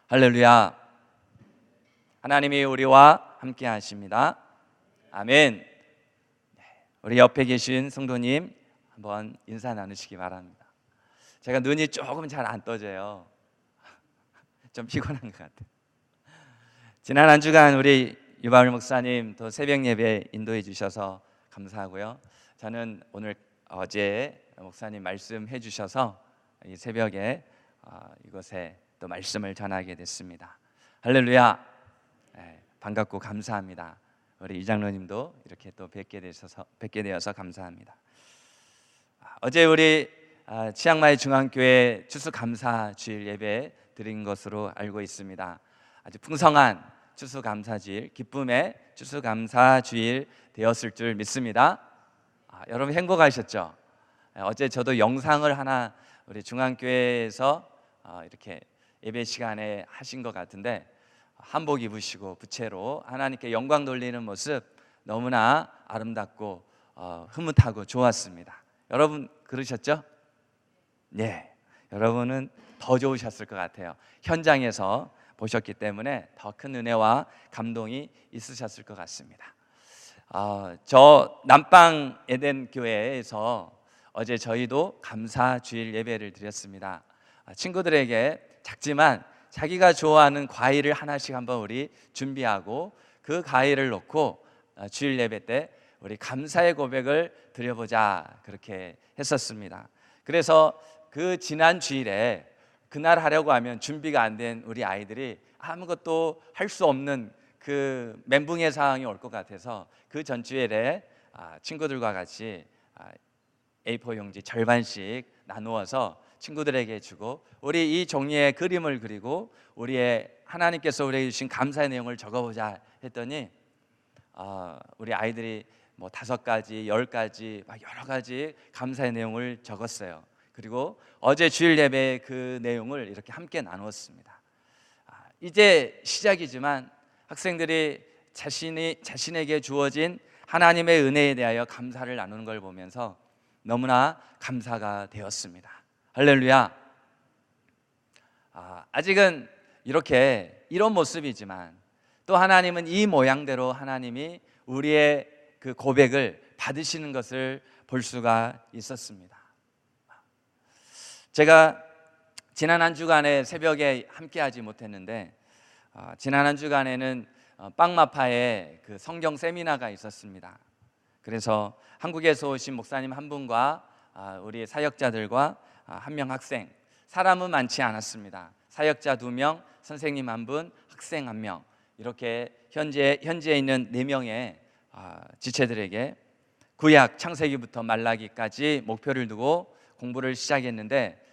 할렐루야. 하나님이 우리와 함께 하십니다. 아멘. 우리 옆에 계신 성도님 한번 인사 나누시기 바랍니다. 제가 눈이 조금 잘 안 떠져요. 좀 피곤한 것 같아요. 지난 한 주간 우리 유바울 목사님 또 새벽 예배 인도해 주셔서 감사하고요. 저는 어제 목사님 말씀해 주셔서 이 새벽에 이곳에 또 말씀을 전하게 됐습니다. 할렐루야. 반갑고 감사합니다. 우리 이장로님도 이렇게 또 뵙게 되어서 감사합니다. 어제 우리 치앙마이 중앙교회 추수감사 주일 예배 드린 것으로 알고 있습니다. 아주 풍성한 추수감사주일, 기쁨의 추수감사주일 되었을 줄 믿습니다. 여러분 행복하셨죠? 어제 저도 영상을 하나 우리 중앙교회에서 이렇게 예배 시간에 하신 것 같은데, 한복 입으시고 부채로 하나님께 영광 돌리는 모습 너무나 아름답고 흐뭇하고 좋았습니다. 여러분 그러셨죠? 네, 여러분은 더 좋으셨을 것 같아요. 현장에서 보셨기 때문에 더 큰 은혜와 감동이 있으셨을 것 같습니다. 저 남방 에덴 교회에서 어제 저희도 감사 주일 예배를 드렸습니다. 친구들에게 작지만 자기가 좋아하는 과일을 하나씩 한번 우리 준비하고 그 과일을 놓고 주일 예배 때 우리 감사의 고백을 드려보자 그렇게 했었습니다. 그래서 그 지난 주일에 그날 하려고 하면 준비가 안 된 우리 아이들이 아무것도 할 수 없는 그 멘붕의 상황이 올 것 같아서 그 전주일에 친구들과 같이 A4 용지 절반씩 나누어서 친구들에게 주고 우리 이 종이에 그림을 그리고 우리의 하나님께서 우리에게 주신 감사의 내용을 적어보자 했더니 우리 아이들이 뭐 5가지, 10가지 막 여러 가지 감사의 내용을 적었어요. 그리고 어제 주일 예배의 그 내용을 이렇게 함께 나누었습니다. 이제 시작이지만 학생들이 자신에게 주어진 하나님의 은혜에 대하여 감사를 나누는 걸 보면서 너무나 감사가 되었습니다. 할렐루야. 아직은 이런 모습이지만 또 하나님은 이 모양대로 하나님이 우리의 그 고백을 받으시는 것을 볼 수가 있었습니다. 제가 지난 한 주간에 새벽에 함께하지 못했는데 지난 한 주간에는 빵마파에 그 성경 세미나가 있었습니다. 그래서 한국에서 오신 목사님 한 분과 우리 사역자들과 한 명 학생, 사람은 많지 않았습니다. 사역자 2명, 선생님 1분, 학생 1명, 이렇게 현재 있는 4명의 지체들에게 구약 창세기부터 말라기까지 목표를 두고 공부를 시작했는데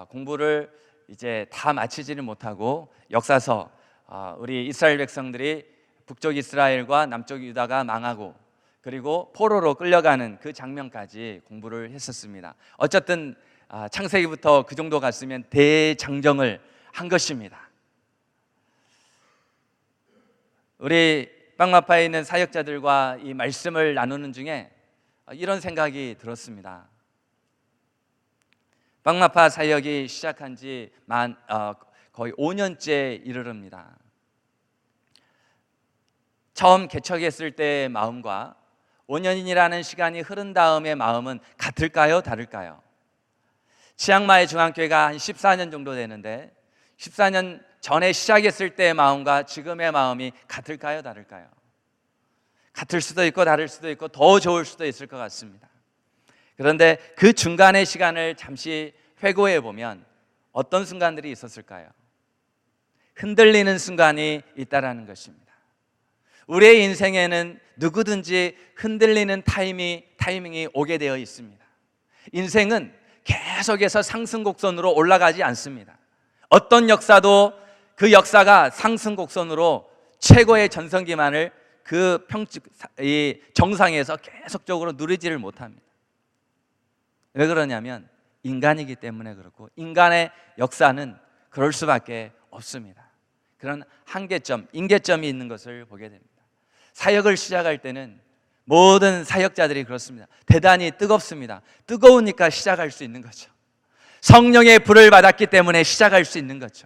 공부를 이제 다 마치지는 못하고 역사서, 우리 이스라엘 백성들이 북쪽 이스라엘과 남쪽 유다가 망하고 그리고 포로로 끌려가는 그 장면까지 공부를 했었습니다. 어쨌든 창세기부터 그 정도 갔으면 대장정을 한 것입니다. 우리 빵마파에 있는 사역자들과 이 말씀을 나누는 중에 이런 생각이 들었습니다. 빵마파 사역이 시작한 지 거의 5년째 이르릅니다. 처음 개척했을 때의 마음과 5년이라는 시간이 흐른 다음의 마음은 같을까요? 다를까요? 치앙마이 중앙교회가 한 14년 정도 되는데 14년 전에 시작했을 때의 마음과 지금의 마음이 같을까요? 다를까요? 같을 수도 있고 다를 수도 있고 더 좋을 수도 있을 것 같습니다. 그런데 그 중간의 시간을 잠시 회고해 보면 어떤 순간들이 있었을까요? 흔들리는 순간이 있다라는 것입니다. 우리의 인생에는 누구든지 흔들리는 타이밍이 오게 되어 있습니다. 인생은 계속해서 상승곡선으로 올라가지 않습니다. 어떤 역사도 그 역사가 상승곡선으로 최고의 전성기만을 이 정상에서 계속적으로 누리지를 못합니다. 왜 그러냐면 인간이기 때문에 그렇고 인간의 역사는 그럴 수밖에 없습니다. 그런 한계점, 임계점이 있는 것을 보게 됩니다. 사역을 시작할 때는 모든 사역자들이 그렇습니다. 대단히 뜨겁습니다. 뜨거우니까 시작할 수 있는 거죠. 성령의 불을 받았기 때문에 시작할 수 있는 거죠.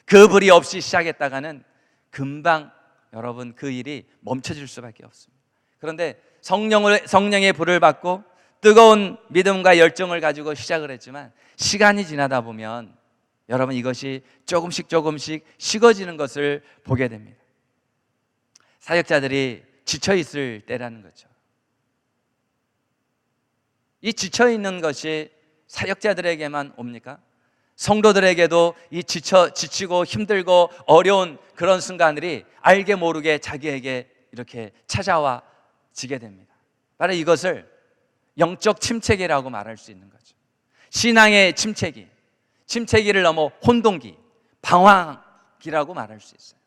그 불이 없이 시작했다가는 금방 여러분 그 일이 멈춰질 수밖에 없습니다. 그런데 성령의 불을 받고 뜨거운 믿음과 열정을 가지고 시작을 했지만 시간이 지나다 보면 여러분 이것이 조금씩 식어지는 것을 보게 됩니다. 사역자들이 지쳐 있을 때라는 거죠. 이 지쳐 있는 것이 사역자들에게만 옵니까? 성도들에게도 이 지치고 힘들고 어려운 그런 순간들이 알게 모르게 자기에게 이렇게 찾아와 지게 됩니다. 바로 이것을 영적 침체기라고 말할 수 있는 거죠. 신앙의 침체기를 넘어 혼동기, 방황기라고 말할 수 있어요.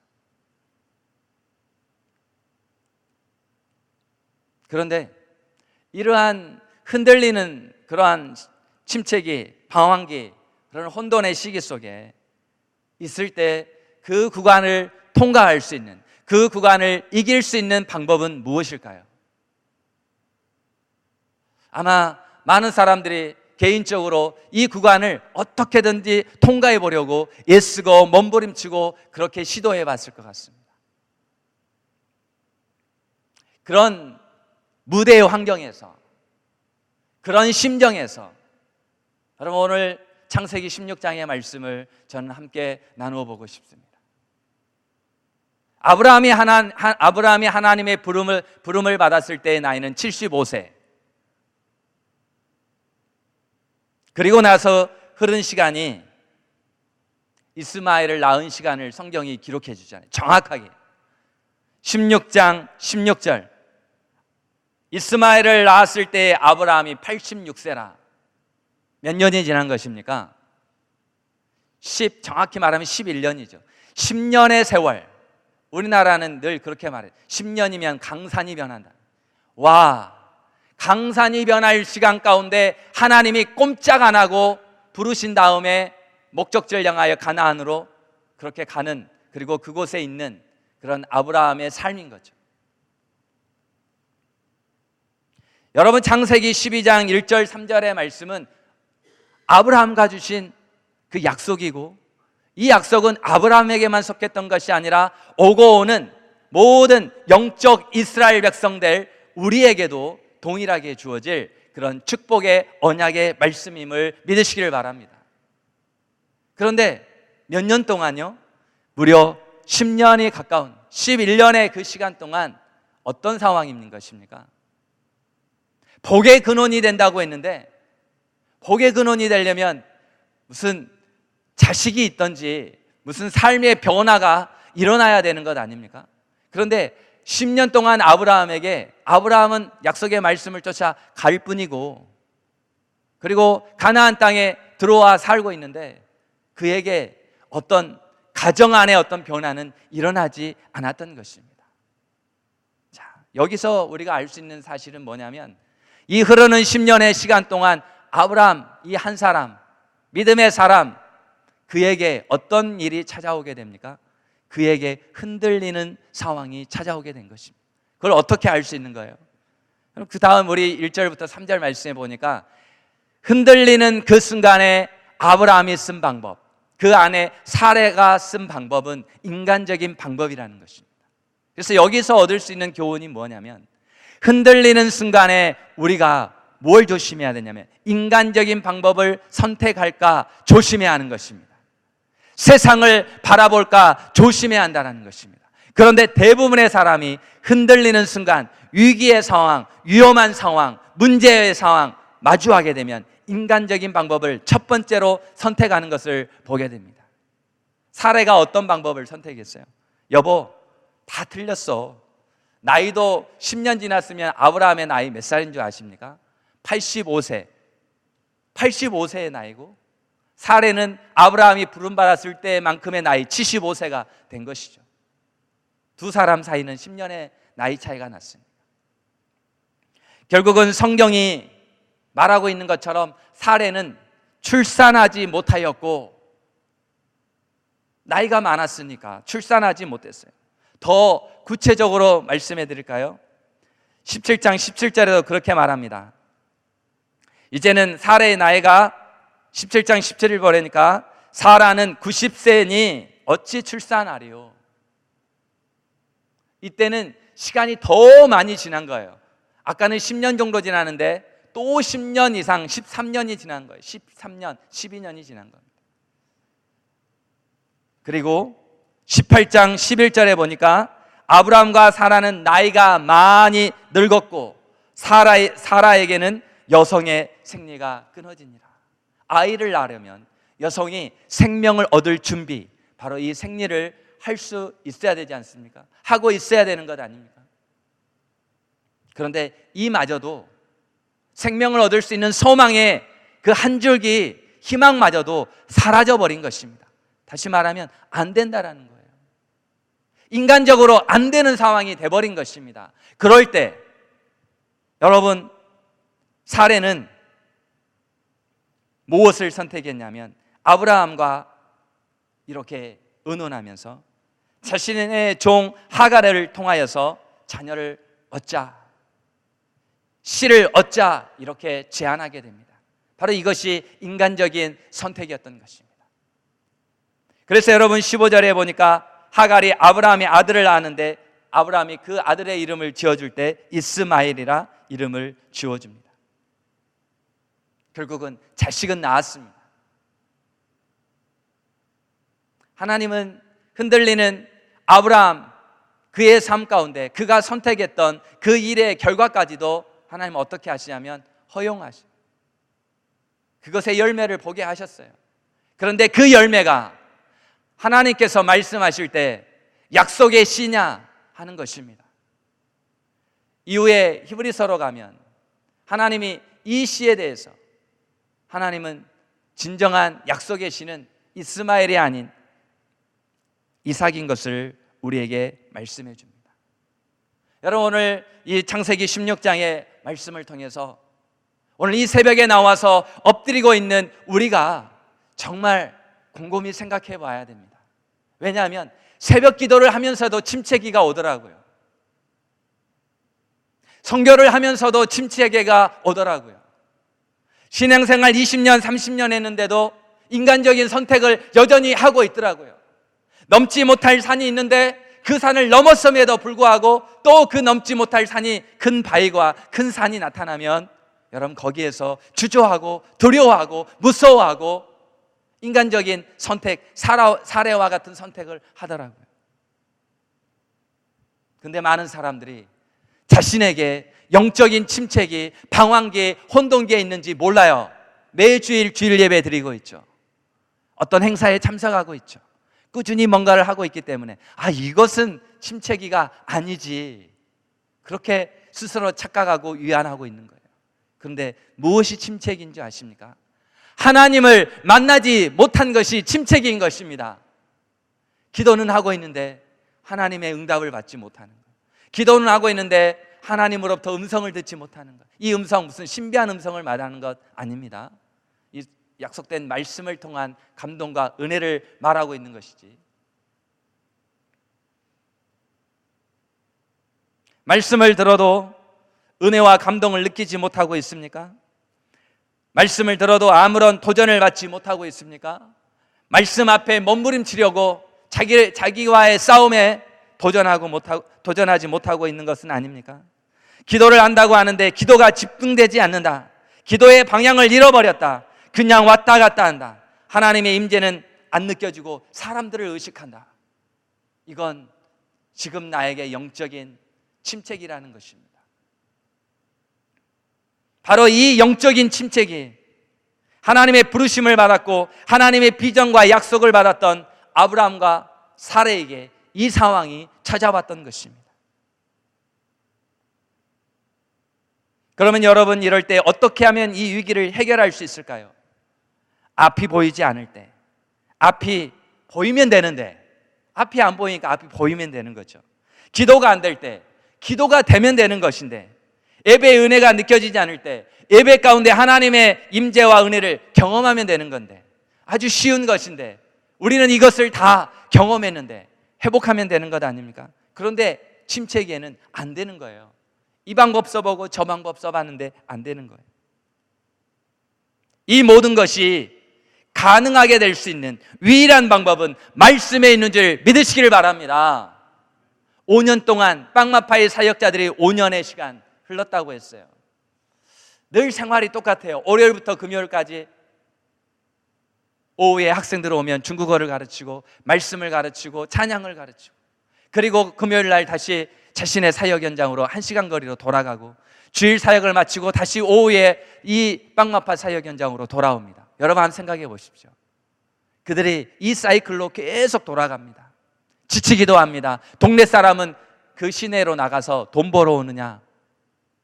그런데 이러한 흔들리는 그러한 침체기, 방황기, 그런 혼돈의 시기 속에 있을 때 그 구간을 통과할 수 있는, 그 구간을 이길 수 있는 방법은 무엇일까요? 아마 많은 사람들이 개인적으로 이 구간을 어떻게든지 통과해 보려고 애쓰고 몸부림치고 그렇게 시도해 봤을 것 같습니다. 그런 무대의 환경에서, 그런 심정에서 여러분 오늘 창세기 16장의 말씀을 저는 함께 나누어 보고 싶습니다. 아브라함이 하나님의 부름을 받았을 때의 나이는 75세. 그리고 나서 흐른 시간이 이스마엘을 낳은 시간을 성경이 기록해 주잖아요. 정확하게 16장 16절 이스마엘을 낳았을 때 아브라함이 86세라. 몇 년이 지난 것입니까? 정확히 말하면 11년이죠. 10년의 세월. 우리나라는 늘 그렇게 말해요. 10년이면 강산이 변한다. 와, 강산이 변할 시간 가운데 하나님이 꼼짝 안 하고 부르신 다음에 목적지를 향하여 가나안으로 그렇게 가는, 그리고 그곳에 있는 그런 아브라함의 삶인 거죠. 여러분 창세기 12장 1절 3절의 말씀은 아브라함과 주신 그 약속이고, 이 약속은 아브라함에게만 속했던 것이 아니라 오고 오는 모든 영적 이스라엘 백성들 우리에게도 동일하게 주어질 그런 축복의 언약의 말씀임을 믿으시기를 바랍니다. 그런데 몇 년 동안요? 무려 10년이 가까운 11년의 그 시간 동안 어떤 상황인 것입니까? 복의 근원이 된다고 했는데, 복의 근원이 되려면 무슨 자식이 있든지 무슨 삶의 변화가 일어나야 되는 것 아닙니까? 그런데 10년 동안 아브라함은 약속의 말씀을 쫓아 갈 뿐이고, 그리고 가나안 땅에 들어와 살고 있는데 그에게 어떤 가정 안에 어떤 변화는 일어나지 않았던 것입니다. 자, 여기서 우리가 알 수 있는 사실은 뭐냐면, 이 흐르는 10년의 시간 동안 아브라함, 이 한 사람, 믿음의 사람, 그에게 어떤 일이 찾아오게 됩니까? 그에게 흔들리는 상황이 찾아오게 된 것입니다. 그걸 어떻게 알 수 있는 거예요? 그 다음 우리 1절부터 3절 말씀에 보니까 흔들리는 그 순간에 아브라함이 쓴 방법, 그 안에 사레가 쓴 방법은 인간적인 방법이라는 것입니다. 그래서 여기서 얻을 수 있는 교훈이 뭐냐면, 흔들리는 순간에 우리가 뭘 조심해야 되냐면 인간적인 방법을 선택할까 조심해야 하는 것입니다. 세상을 바라볼까 조심해야 한다는 것입니다. 그런데 대부분의 사람이 흔들리는 순간, 위기의 상황, 위험한 상황, 문제의 상황 마주하게 되면 인간적인 방법을 첫 번째로 선택하는 것을 보게 됩니다. 사례가 어떤 방법을 선택했어요? 여보, 다 틀렸어. 나이도 10년 지났으면 아브라함의 나이 몇 살인 줄 아십니까? 85세의 나이고, 사례는 아브라함이 부름받았을 때만큼의 나이 75세가 된 것이죠. 두 사람 사이는 10년의 나이 차이가 났습니다. 결국은 성경이 말하고 있는 것처럼 사례는 출산하지 못하였고, 나이가 많았으니까 출산하지 못했어요. 더 구체적으로 말씀해 드릴까요? 17장 17절에도 그렇게 말합니다. 이제는 사례의 나이가 17장 17절 보니까 사라는 90세니 어찌 출산하리요? 이때는 시간이 더 많이 지난 거예요. 아까는 10년 정도 지나는데 또 10년 이상, 13년이 지난 거예요. 13년, 12년이 지난 겁니다. 그리고 18장 11절에 보니까 아브라함과 사라는 나이가 많이 늙었고 사라에게는 여성의 생리가 끊어지니라. 아이를 낳으려면 여성이 생명을 얻을 준비, 바로 이 생리를 할 수 있어야 되지 않습니까? 하고 있어야 되는 것 아닙니까? 그런데 이마저도 생명을 얻을 수 있는 소망의 그 한 줄기 희망마저도 사라져버린 것입니다. 다시 말하면 안 된다라는 거예요. 인간적으로 안 되는 상황이 돼버린 것입니다. 그럴 때 여러분, 사례는 무엇을 선택했냐면 아브라함과 이렇게 의논하면서 자신의 종 하갈을 통하여서 자녀를 얻자, 씨를 얻자, 이렇게 제안하게 됩니다. 바로 이것이 인간적인 선택이었던 것입니다. 그래서 여러분 15절에 보니까 하갈이 아브라함의 아들을 낳았는데 아브라함이 그 아들의 이름을 지어줄 때 이스마엘이라 이름을 지어줍니다. 결국은 자식은 낳았습니다. 하나님은 흔들리는 아브라함, 그의 삶 가운데 그가 선택했던 그 일의 결과까지도 하나님은 어떻게 하시냐면 허용하시고 그것의 열매를 보게 하셨어요. 그런데 그 열매가 하나님께서 말씀하실 때 약속의 씨냐 하는 것입니다. 이후에 히브리서로 가면 하나님이 이 씨에 대해서 하나님은 진정한 약속의 씨는 이스마엘이 아닌 이삭인 것을 우리에게 말씀해 줍니다. 여러분, 오늘 이 창세기 16장의 말씀을 통해서 오늘 이 새벽에 나와서 엎드리고 있는 우리가 정말 곰곰이 생각해 봐야 됩니다. 왜냐하면 새벽 기도를 하면서도 침체기가 오더라고요. 선교를 하면서도 침체기가 오더라고요. 신앙생활 20년, 30년 했는데도 인간적인 선택을 여전히 하고 있더라고요. 넘지 못할 산이 있는데 그 산을 넘었음에도 불구하고 또 그 넘지 못할 산이 큰 바위와 큰 산이 나타나면 여러분 거기에서 주저하고 두려워하고 무서워하고 인간적인 선택, 사례와 같은 선택을 하더라고요. 근데 많은 사람들이 자신에게 영적인 침체기, 방황기, 혼돈기에 있는지 몰라요. 매주일 주일 예배 드리고 있죠. 어떤 행사에 참석하고 있죠. 꾸준히 뭔가를 하고 있기 때문에 이것은 침체기가 아니지, 그렇게 스스로 착각하고 위안하고 있는 거예요. 그런데 무엇이 침체기인지 아십니까? 하나님을 만나지 못한 것이 침체기인 것입니다. 기도는 하고 있는데 하나님의 응답을 받지 못하는 것, 기도는 하고 있는데 하나님으로부터 음성을 듣지 못하는 것, 이 음성 무슨 신비한 음성을 말하는 것 아닙니다. 이 약속된 말씀을 통한 감동과 은혜를 말하고 있는 것이지. 말씀을 들어도 은혜와 감동을 느끼지 못하고 있습니까? 말씀을 들어도 아무런 도전을 받지 못하고 있습니까? 말씀 앞에 몸부림치려고 자기와의 싸움에 도전하지 못하고 있는 것은 아닙니까? 기도를 한다고 하는데 기도가 집중되지 않는다. 기도의 방향을 잃어버렸다. 그냥 왔다 갔다 한다. 하나님의 임재는 안 느껴지고 사람들을 의식한다. 이건 지금 나에게 영적인 침체기라는 것입니다. 바로 이 영적인 침체기, 하나님의 부르심을 받았고 하나님의 비전과 약속을 받았던 아브라함과 사라에게 이 상황이 찾아왔던 것입니다. 그러면 여러분, 이럴 때 어떻게 하면 이 위기를 해결할 수 있을까요? 앞이 보이지 않을 때, 앞이 보이면 되는데 앞이 안 보이니까 앞이 보이면 되는 거죠. 기도가 안 될 때 기도가 되면 되는 것인데, 예배의 은혜가 느껴지지 않을 때 예배 가운데 하나님의 임재와 은혜를 경험하면 되는 건데, 아주 쉬운 것인데 우리는 이것을 다 경험했는데 회복하면 되는 것 아닙니까? 그런데 침체기에는 안 되는 거예요. 이 방법 써보고 저 방법 써봤는데 안 되는 거예요. 이 모든 것이 가능하게 될 수 있는 유일한 방법은 말씀에 있는 줄 믿으시기를 바랍니다. 5년 동안 빵마파의 사역자들이 5년의 시간 흘렀다고 했어요. 늘 생활이 똑같아요. 월요일부터 금요일까지 오후에 학생들 오면 중국어를 가르치고 말씀을 가르치고 찬양을 가르치고, 그리고 금요일 날 다시 자신의 사역 현장으로 1시간 거리로 돌아가고, 주일 사역을 마치고 다시 오후에 이 빵마파 사역 현장으로 돌아옵니다. 여러분 한번 생각해 보십시오. 그들이 이 사이클로 계속 돌아갑니다. 지치기도 합니다. 동네 사람은 그 시내로 나가서 돈 벌어 오느냐,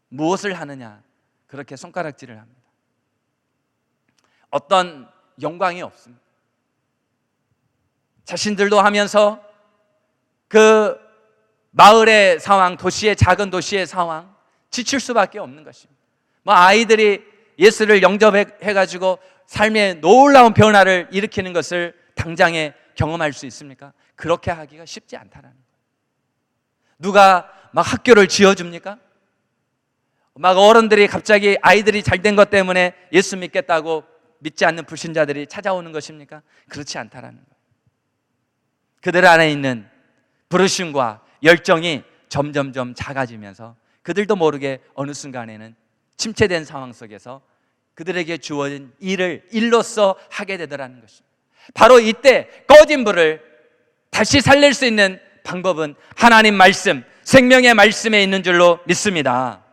무엇을 하느냐, 그렇게 손가락질을 합니다. 어떤 영광이 없습니다. 자신들도 하면서 그 마을의 상황, 작은 도시의 상황, 지칠 수밖에 없는 것입니다. 아이들이 예수를 영접해가지고 삶의 놀라운 변화를 일으키는 것을 당장에 경험할 수 있습니까? 그렇게 하기가 쉽지 않다는 거예요. 누가 학교를 지어줍니까? 어른들이 갑자기 아이들이 잘된 것 때문에 예수 믿겠다고 믿지 않는 불신자들이 찾아오는 것입니까? 그렇지 않다라는 거예요. 그들 안에 있는 부르심과 열정이 점점점 작아지면서 그들도 모르게 어느 순간에는 침체된 상황 속에서 그들에게 주어진 일을 일로서 하게 되더라는 것입니다. 바로 이때 꺼진 불을 다시 살릴 수 있는 방법은 하나님 말씀, 생명의 말씀에 있는 줄로 믿습니다.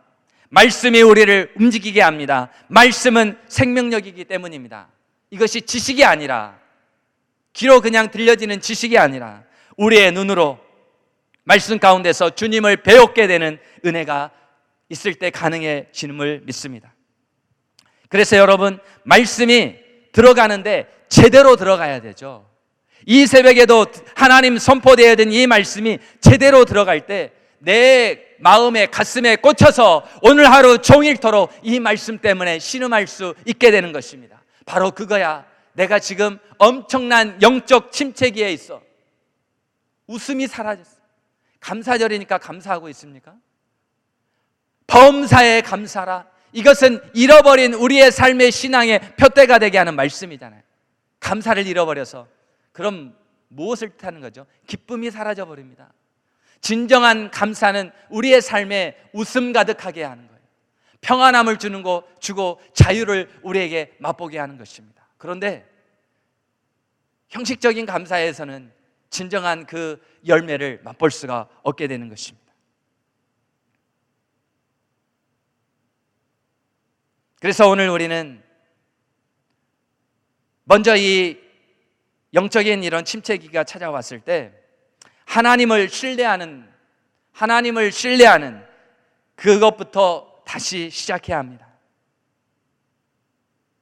말씀이 우리를 움직이게 합니다. 말씀은 생명력이기 때문입니다. 이것이 지식이 아니라, 귀로 그냥 들려지는 지식이 아니라 우리의 눈으로 말씀 가운데서 주님을 배웠게 되는 은혜가 있을 때 가능해짐을 믿습니다. 그래서 여러분, 말씀이 들어가는데 제대로 들어가야 되죠. 이 새벽에도 하나님 선포되어야 된 이 말씀이 제대로 들어갈 때 내 마음에, 가슴에 꽂혀서 오늘 하루 종일토록 이 말씀 때문에 신음할 수 있게 되는 것입니다. 바로 그거야. 내가 지금 엄청난 영적 침체기에 있어. 웃음이 사라졌어. 감사절이니까 감사하고 있습니까? 범사에 감사라. 이것은 잃어버린 우리의 삶의 신앙의 표대가 되게 하는 말씀이잖아요. 감사를 잃어버려서 그럼 무엇을 뜻하는 거죠? 기쁨이 사라져 버립니다. 진정한 감사는 우리의 삶에 웃음 가득하게 하는 거예요. 평안함을 주고 자유를 우리에게 맛보게 하는 것입니다. 그런데 형식적인 감사에서는 진정한 그 열매를 맛볼 수가 없게 되는 것입니다. 그래서 오늘 우리는 먼저 이 영적인 이런 침체기가 찾아왔을 때 하나님을 신뢰하는 그것부터 다시 시작해야 합니다.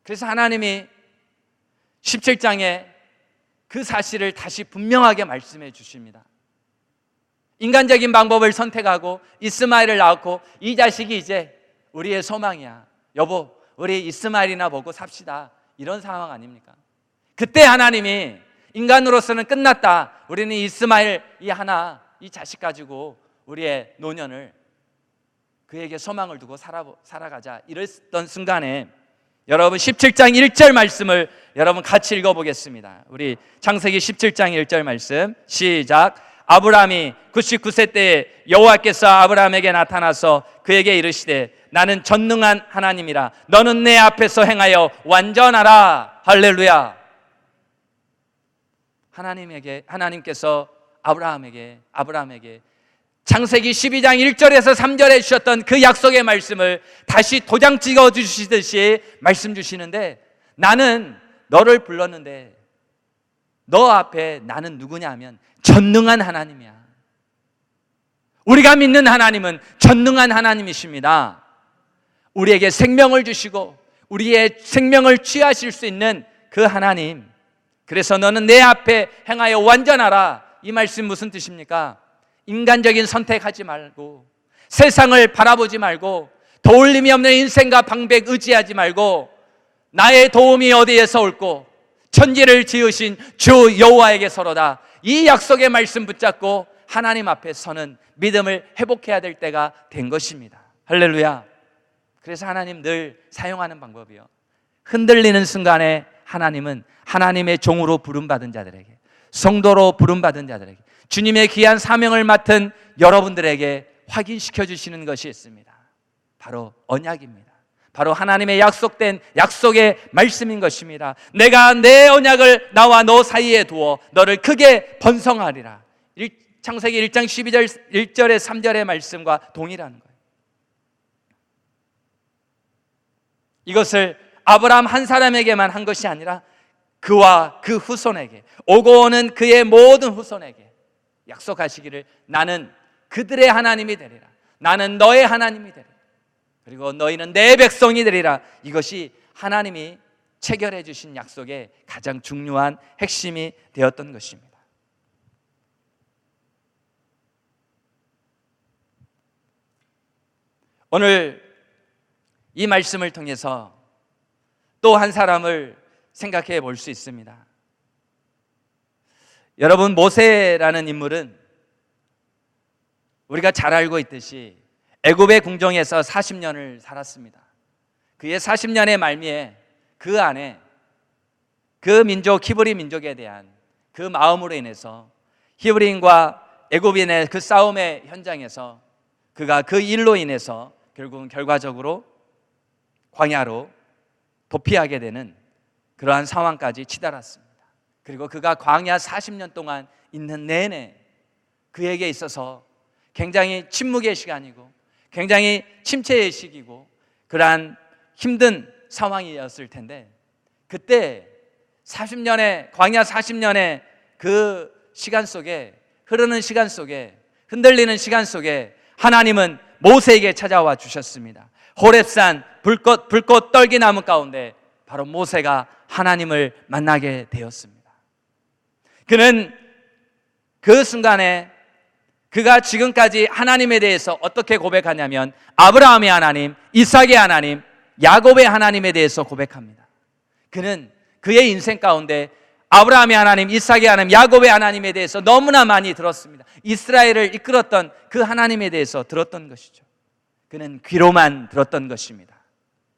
그래서 하나님이 17장에 그 사실을 다시 분명하게 말씀해 주십니다. 인간적인 방법을 선택하고 이스마엘을 낳고 이 자식이 이제 우리의 소망이야. 여보, 우리 이스마엘이나 보고 삽시다. 이런 상황 아닙니까? 그때 하나님이 인간으로서는 끝났다. 우리는 이스마엘 이 자식 가지고 우리의 노년을 그에게 소망을 두고 살아가자. 이랬던 순간에 여러분 17장 1절 말씀을 여러분 같이 읽어보겠습니다. 우리 창세기 17장 1절 말씀 시작. 아브라함이 99세 때에 여호와께서 아브라함에게 나타나서 그에게 이르시되 나는 전능한 하나님이라. 너는 내 앞에서 행하여 완전하라. 할렐루야. 하나님께서 아브라함에게 창세기 12장 1절에서 3절에 주셨던 그 약속의 말씀을 다시 도장 찍어 주시듯이 말씀 주시는데, 나는 너를 불렀는데 너 앞에 나는 누구냐 하면 전능한 하나님이야. 우리가 믿는 하나님은 전능한 하나님이십니다. 우리에게 생명을 주시고 우리의 생명을 취하실 수 있는 그 하나님. 그래서 너는 내 앞에 행하여 완전하라. 이 말씀 무슨 뜻입니까? 인간적인 선택하지 말고, 세상을 바라보지 말고, 도울림이 없는 인생과 방백 의지하지 말고, 나의 도움이 어디에서 올고 천지를 지으신 주 여호와에게서로다. 이 약속의 말씀 붙잡고 하나님 앞에 서는 믿음을 회복해야 될 때가 된 것입니다. 할렐루야. 그래서 하나님 늘 사용하는 방법이요, 흔들리는 순간에 하나님은 하나님의 종으로 부름받은 자들에게, 성도로 부름받은 자들에게, 주님의 귀한 사명을 맡은 여러분들에게 확인시켜 주시는 것이 있습니다. 바로 언약입니다. 바로 하나님의 약속된 약속의 말씀인 것입니다. 내가 내 언약을 나와 너 사이에 두어 너를 크게 번성하리라. 창세기 1장 1절에 3절의 말씀과 동일한 거예요. 이것을 아브라함 한 사람에게만 한 것이 아니라 그와 그 후손에게, 오고 오는 그의 모든 후손에게 약속하시기를 나는 그들의 하나님이 되리라. 나는 너의 하나님이 되리라. 그리고 너희는 내 백성이 되리라. 이것이 하나님이 체결해 주신 약속의 가장 중요한 핵심이 되었던 것입니다. 오늘 이 말씀을 통해서 또 한 사람을 생각해 볼 수 있습니다. 여러분, 모세라는 인물은 우리가 잘 알고 있듯이 애굽의 궁정에서 40년을 살았습니다. 그의 40년의 말미에 그 안에 그 민족, 히브리 민족에 대한 그 마음으로 인해서 히브리인과 애굽인의 그 싸움의 현장에서 그가 그 일로 인해서 결국은 결과적으로 광야로 도피하게 되는 그러한 상황까지 치달았습니다. 그리고 그가 광야 40년 동안 있는 내내 그에게 있어서 굉장히 침묵의 시간이고 굉장히 침체의 시기고 그러한 힘든 상황이었을 텐데, 그때 40년의 광야 40년의 그 시간 속에, 흐르는 시간 속에, 흔들리는 시간 속에 하나님은 모세에게 찾아와 주셨습니다. 호렙산 불꽃 떨기나무 가운데 바로 모세가 하나님을 만나게 되었습니다. 그는 그 순간에 그가 지금까지 하나님에 대해서 어떻게 고백하냐면 아브라함의 하나님, 이삭의 하나님, 야곱의 하나님에 대해서 고백합니다. 그는 그의 인생 가운데 아브라함의 하나님, 이삭의 하나님, 야곱의 하나님에 대해서 너무나 많이 들었습니다. 이스라엘을 이끌었던 그 하나님에 대해서 들었던 것이죠. 그는 귀로만 들었던 것입니다.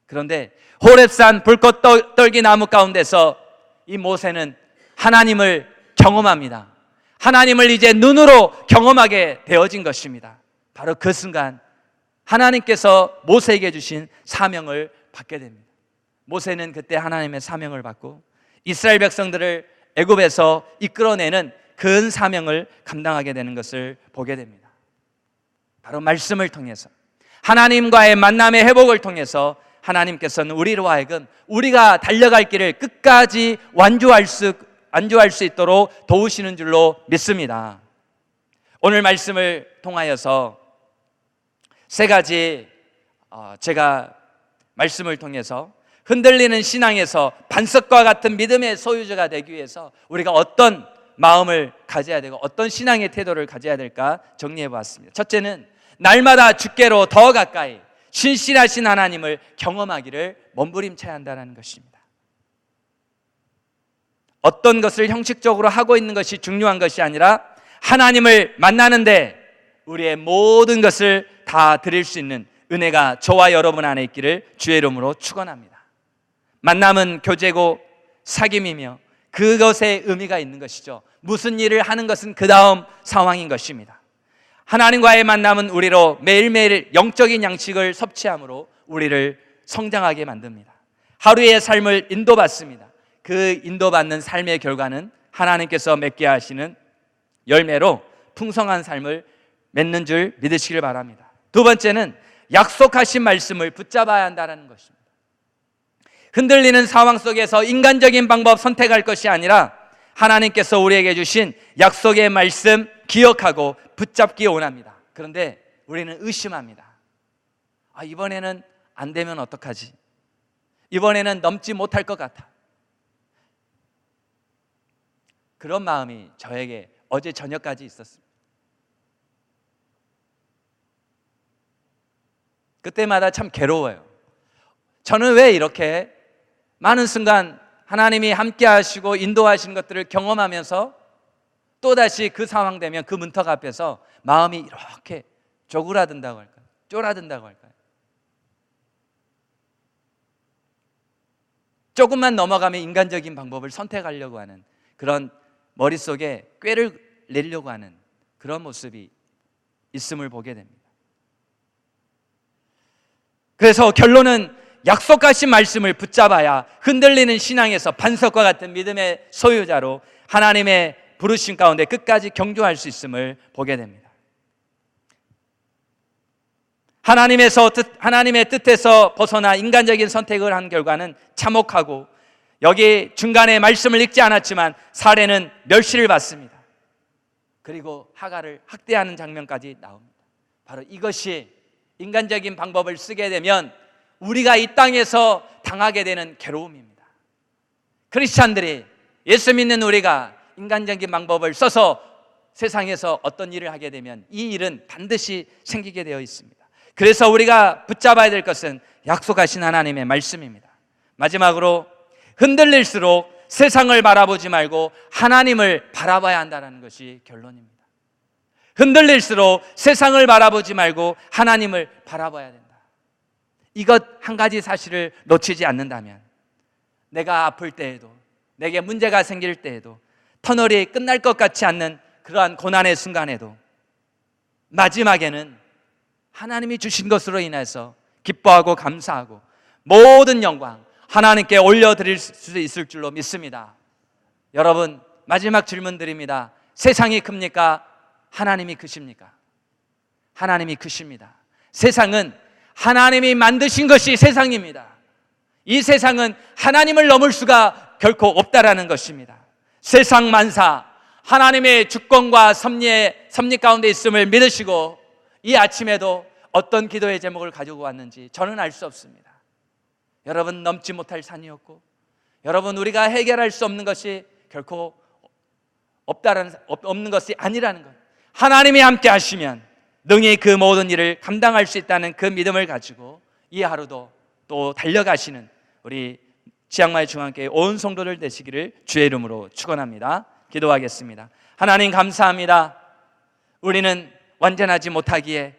그런데 호렙산 불꽃 떨기 나무 가운데서 이 모세는 하나님을 경험합니다. 하나님을 이제 눈으로 경험하게 되어진 것입니다. 바로 그 순간 하나님께서 모세에게 주신 사명을 받게 됩니다. 모세는 그때 하나님의 사명을 받고 이스라엘 백성들을 애굽에서 이끌어내는 큰 사명을 감당하게 되는 것을 보게 됩니다. 바로 말씀을 통해서, 하나님과의 만남의 회복을 통해서 하나님께서는 우리로 하여금 우리가 달려갈 길을 끝까지 완주할 수 있도록 도우시는 줄로 믿습니다. 오늘 말씀을 통하여서 세 가지 제가 말씀을 통해서 흔들리는 신앙에서 반석과 같은 믿음의 소유자가 되기 위해서 우리가 어떤 마음을 가져야 되고 어떤 신앙의 태도를 가져야 될까 정리해 보았습니다. 첫째는 날마다 주께로 더 가까이 신실하신 하나님을 경험하기를 몸부림쳐야 한다는 것입니다. 어떤 것을 형식적으로 하고 있는 것이 중요한 것이 아니라 하나님을 만나는데 우리의 모든 것을 다 드릴 수 있는 은혜가 저와 여러분 안에 있기를 주의 이름으로 축원합니다. 만남은 교제고 사귐이며 그것에 의미가 있는 것이죠. 무슨 일을 하는 것은 그 다음 상황인 것입니다. 하나님과의 만남은 우리로 매일매일 영적인 양식을 섭취함으로 우리를 성장하게 만듭니다. 하루의 삶을 인도받습니다. 그 인도받는 삶의 결과는 하나님께서 맺게 하시는 열매로 풍성한 삶을 맺는 줄 믿으시길 바랍니다. 두 번째는 약속하신 말씀을 붙잡아야 한다는 것입니다. 흔들리는 상황 속에서 인간적인 방법 선택할 것이 아니라 하나님께서 우리에게 주신 약속의 말씀 기억하고 붙잡기 원합니다. 그런데 우리는 의심합니다. 이번에는 안 되면 어떡하지? 이번에는 넘지 못할 것 같아. 그런 마음이 저에게 어제 저녁까지 있었습니다. 그때마다 참 괴로워요. 저는 왜 이렇게 많은 순간 하나님이 함께 하시고 인도하시는 것들을 경험하면서 또다시 그 상황 되면 그 문턱 앞에서 마음이 이렇게 쪼그라든다고 할까요? 쫄아든다고 할까요? 조금만 넘어가면 인간적인 방법을 선택하려고 하는 그런 머릿속에 꾀를 내려고 하는 그런 모습이 있음을 보게 됩니다. 그래서 결론은 약속하신 말씀을 붙잡아야 흔들리는 신앙에서 반석과 같은 믿음의 소유자로 하나님의 부르심 가운데 끝까지 경주할 수 있음을 보게 됩니다. 하나님의 뜻에서 벗어나 인간적인 선택을 한 결과는 참혹하고, 여기 중간에 말씀을 읽지 않았지만 사례는 멸시를 받습니다. 그리고 하갈을 학대하는 장면까지 나옵니다. 바로 이것이 인간적인 방법을 쓰게 되면 우리가 이 땅에서 당하게 되는 괴로움입니다. 크리스찬들이, 예수 믿는 우리가 인간적인 방법을 써서 세상에서 어떤 일을 하게 되면 이 일은 반드시 생기게 되어 있습니다. 그래서 우리가 붙잡아야 될 것은 약속하신 하나님의 말씀입니다. 마지막으로, 흔들릴수록 세상을 바라보지 말고 하나님을 바라봐야 한다는 것이 결론입니다. 흔들릴수록 세상을 바라보지 말고 하나님을 바라봐야 된다. 이것 한 가지 사실을 놓치지 않는다면 내가 아플 때에도, 내게 문제가 생길 때에도, 터널이 끝날 것 같지 않는 그러한 고난의 순간에도 마지막에는 하나님이 주신 것으로 인해서 기뻐하고 감사하고 모든 영광 하나님께 올려드릴 수 있을 줄로 믿습니다. 여러분, 마지막 질문 드립니다. 세상이 큽니까? 하나님이 크십니까? 하나님이 크십니다. 세상은 하나님이 만드신 것이 세상입니다. 이 세상은 하나님을 넘을 수가 결코 없다라는 것입니다. 세상 만사 하나님의 주권과 섭리 가운데 있음을 믿으시고, 이 아침에도 어떤 기도의 제목을 가지고 왔는지 저는 알 수 없습니다. 여러분, 넘지 못할 산이었고, 여러분, 우리가 해결할 수 없는 것이 결코 없는 것이 아니라는 것, 하나님이 함께 하시면 능히 그 모든 일을 감당할 수 있다는 그 믿음을 가지고 이 하루도 또 달려가시는 우리 지양마을 중앙교회 온 성도들 되시기를 주의 이름으로 축원합니다. 기도하겠습니다. 하나님, 감사합니다. 우리는 완전하지 못하기에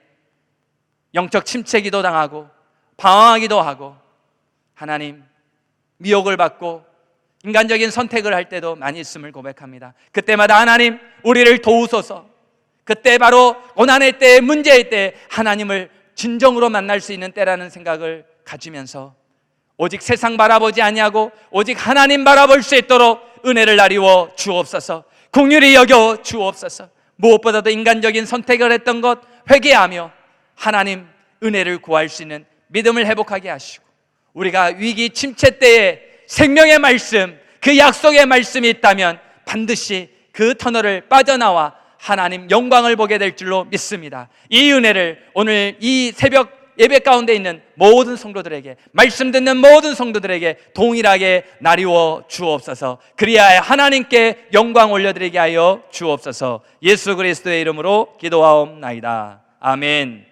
영적 침체기도 당하고 방황하기도 하고, 하나님, 미혹을 받고 인간적인 선택을 할 때도 많이 있음을 고백합니다. 그때마다 하나님, 우리를 도우소서. 그때 바로 고난의 때, 문제의 때 하나님을 진정으로 만날 수 있는 때라는 생각을 가지면서 오직 세상 바라보지 아니하고 오직 하나님 바라볼 수 있도록 은혜를 나리워 주옵소서. 긍휼히 여겨 주옵소서. 무엇보다도 인간적인 선택을 했던 것 회개하며 하나님 은혜를 구할 수 있는 믿음을 회복하게 하시고, 우리가 위기 침체 때에 생명의 말씀, 그 약속의 말씀이 있다면 반드시 그 터널을 빠져나와 하나님 영광을 보게 될 줄로 믿습니다. 이 은혜를 오늘 이 새벽 예배 가운데 있는 모든 성도들에게, 말씀 듣는 모든 성도들에게 동일하게 나리워 주옵소서. 그리하여 하나님께 영광 올려드리게 하여 주옵소서. 예수 그리스도의 이름으로 기도하옵나이다. 아멘.